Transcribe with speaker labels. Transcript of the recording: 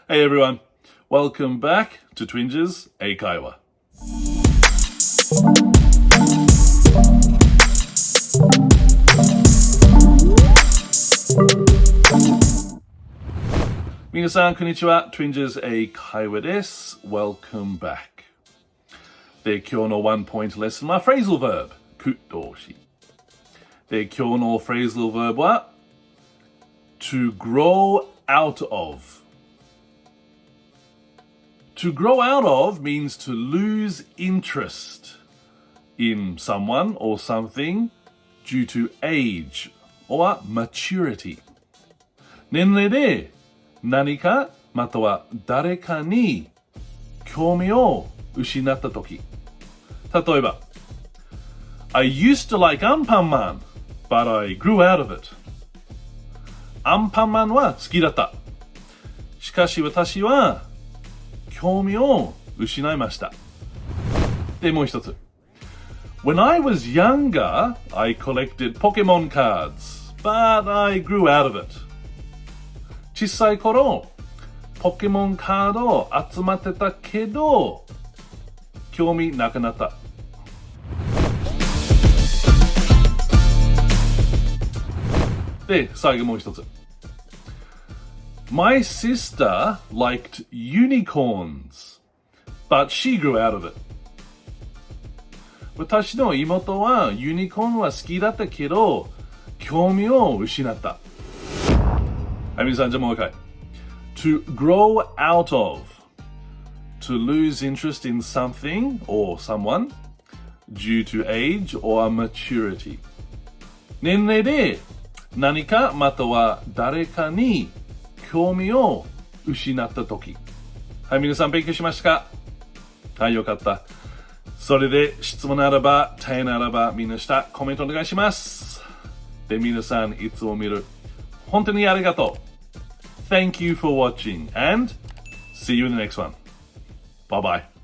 Speaker 1: Hey everyone, welcome back to Twinges 英会話。皆さん、こんにちは。Twinges 英会話です。Welcome back。で、今日のワンポイントレッスンは Phrasal Verb、句動詞。で、今日の Phrasal Verb は to grow out of。To grow out of means to lose interest in someone or something due to age or maturity. 年齢で何かまたは誰かに興味を失ったとき。例えば、I used to like アンパンマン but I grew out of it. アンパンマンは好きだった。しかし私は興味を失いました。で、もう一つ。When I was younger, I collected Pokemon cards, but I grew out of it. 小さい頃、ポケモンカードを集まってたけど、興味なくなった。で、最後もう一つ。My sister liked unicorns, but she grew out of it. 私の妹はユニコーンは好きだったけど、興味を失った。はい、皆さん、じゃあもう一回。To grow out of. To lose interest in something or someone due to age or maturity. 年齢で何かまたは誰かに興味を失ったとき。はい、皆さん勉強しましたか？はい、よかった。それで質問ならば、大変ならば、みんな下コメントお願いします。で、皆さんいつも見る。本当にありがとう。Thank you for watching and see you in the next one. Bye bye.